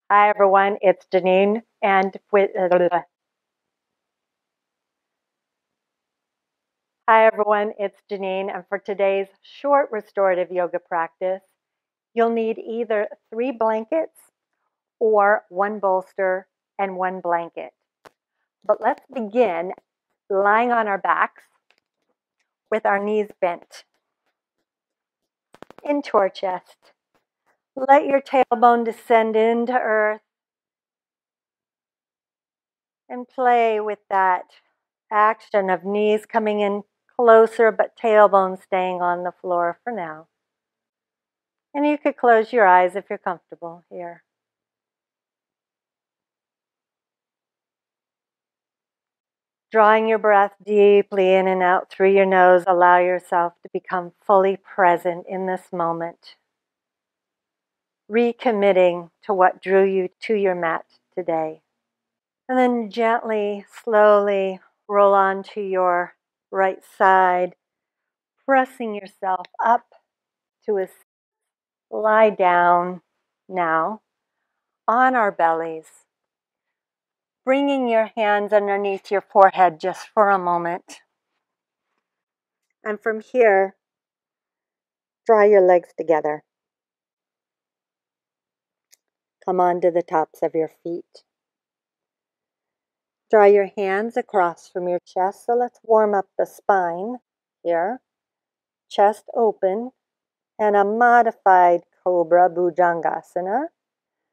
Hi everyone, it's Genene and for today's short restorative yoga practice, you'll need either 3 blankets or 1 bolster and 1 blanket. But let's begin lying on our backs with our knees bent into our chest. Let your tailbone descend into earth and play with that action of knees coming in closer but tailbone staying on the floor for now. And you could close your eyes if you're comfortable here. Drawing your breath deeply in and out through your nose, allow yourself to become fully present in this moment. Recommitting to what drew you to your mat today. And then gently, slowly roll onto your right side, pressing yourself up to a lie down now on our bellies. Bringing your hands underneath your forehead just for a moment. And from here, draw your legs together. Come onto the tops of your feet. Draw your hands across from your chest. So let's warm up the spine here. Chest open and a modified Cobra Bhujangasana.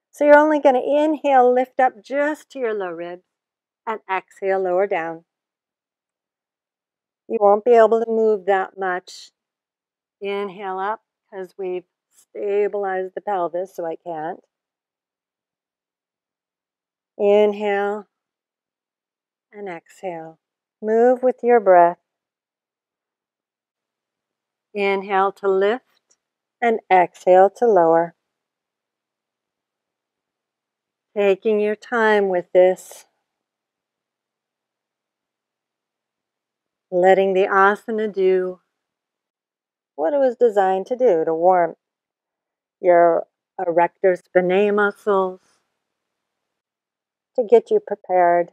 So you're only going to inhale, lift up just to your low ribs, and exhale, lower down. You won't be able to move that much. Inhale up because we've stabilized the pelvis, so I can't. Inhale and exhale. Move with your breath. Inhale to lift and exhale to lower. Taking your time with this. Letting the asana do what it was designed to do, to warm your erector spinae muscles, to get you prepared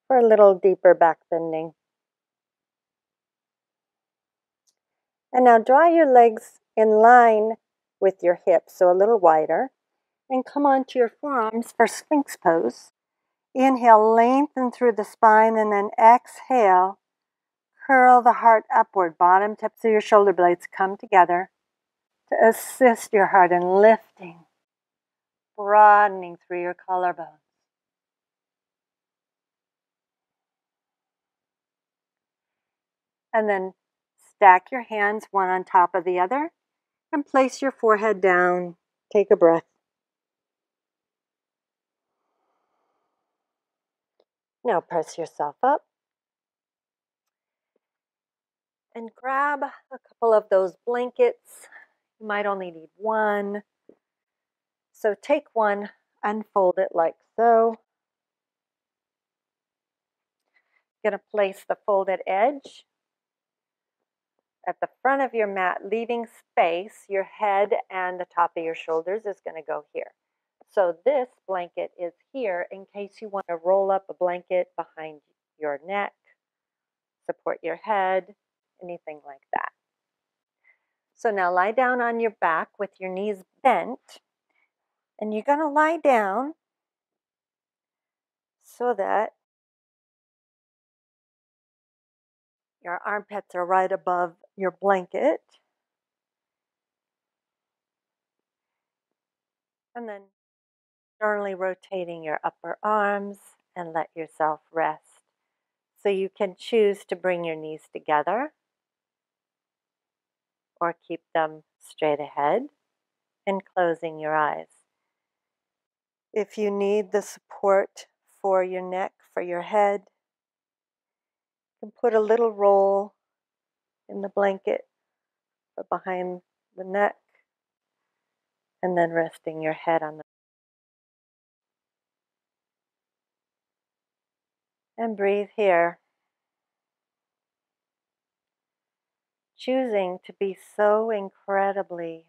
for a little deeper back bending. And now draw your legs in line with your hips, so a little wider, and come onto your forearms for Sphinx pose. Inhale, lengthen through the spine, and then exhale, curl the heart upward. Bottom tips of your shoulder blades come together to assist your heart in lifting, broadening through your collarbones. And then stack your hands one on top of the other and place your forehead down. Take a breath. Now press yourself up and grab a couple of those blankets. You might only need one. So take one, unfold it like so. You're going to place the folded edge at the front of your mat, leaving space. Your head and the top of your shoulders is going to go here. So this blanket is here in case you want to roll up a blanket behind your neck, support your head, anything like that. So now lie down on your back with your knees bent, and you're going to lie down so that your armpits are right above your blanket. And then gently rotating your upper arms and let yourself rest. So you can choose to bring your knees together or keep them straight ahead and closing your eyes. If you need the support for your neck, for your head, you can put a little roll in the blanket behind the neck and then resting your head on the and breathe here. Choosing to be so incredibly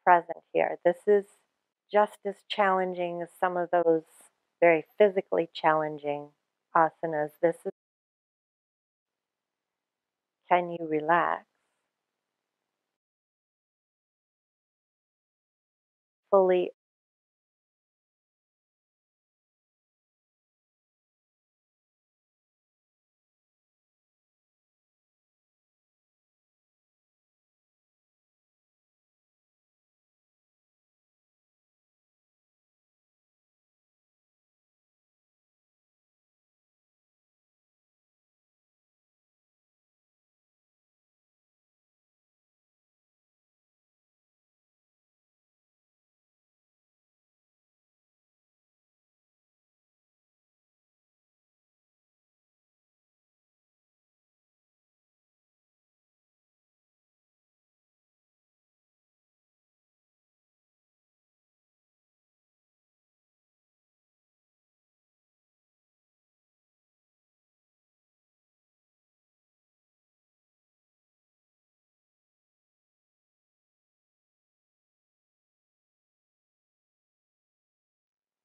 present here. This is just as challenging as some of those very physically challenging asanas. This is, can you relax fully?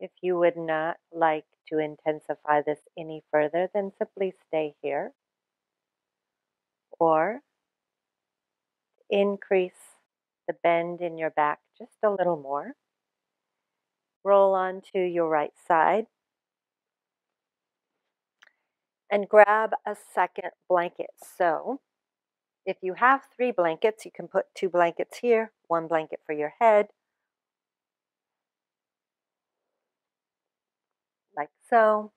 If you would not like to intensify this any further, then simply stay here or increase the bend in your back just a little more. Roll onto your right side and grab a second blanket. So if you have 3 blankets, you can put 2 blankets here, 1 blanket for your head, like so.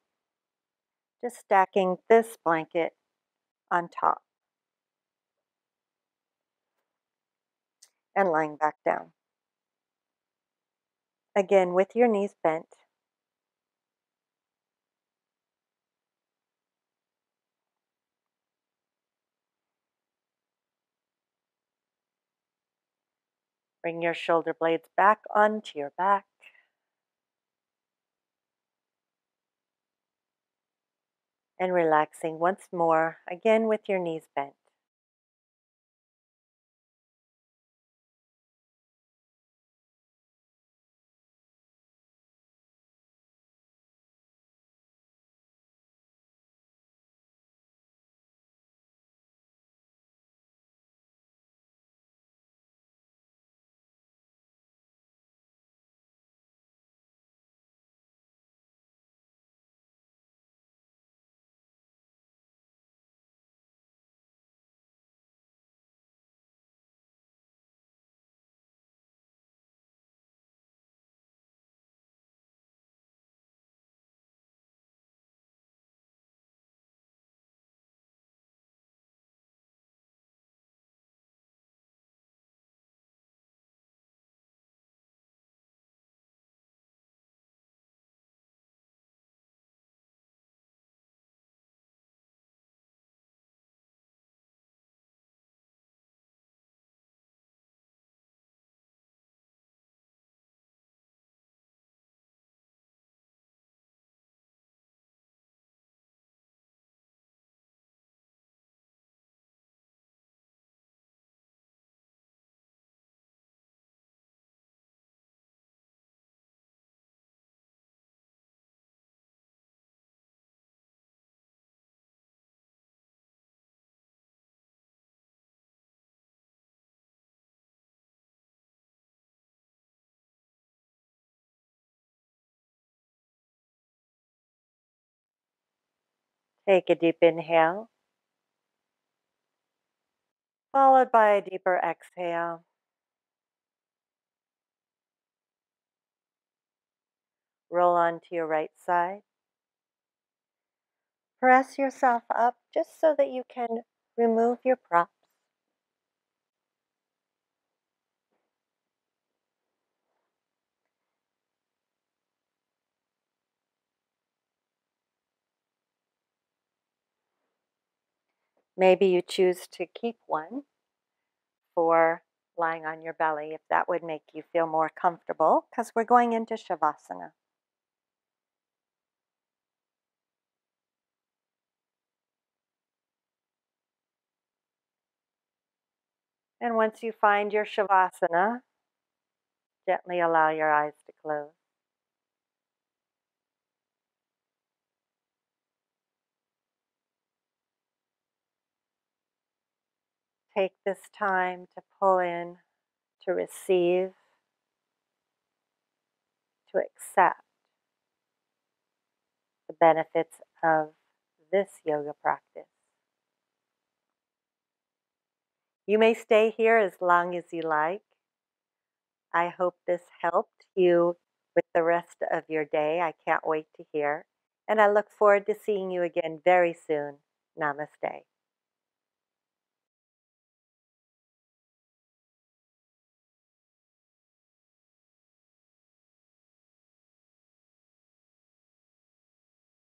Just stacking this blanket on top and lying back down. Again, with your knees bent. Bring your shoulder blades back onto your back. And relaxing once more, again with your knees bent. Take a deep inhale, followed by a deeper exhale. Roll onto your right side. Press yourself up just so that you can remove your props. Maybe you choose to keep one for lying on your belly if that would make you feel more comfortable, because we're going into Shavasana. And once you find your Shavasana, gently allow your eyes to close. Take this time to pull in, to receive, to accept the benefits of this yoga practice. You may stay here as long as you like. I hope this helped you with the rest of your day. I can't wait to hear. And I look forward to seeing you again very soon. Namaste.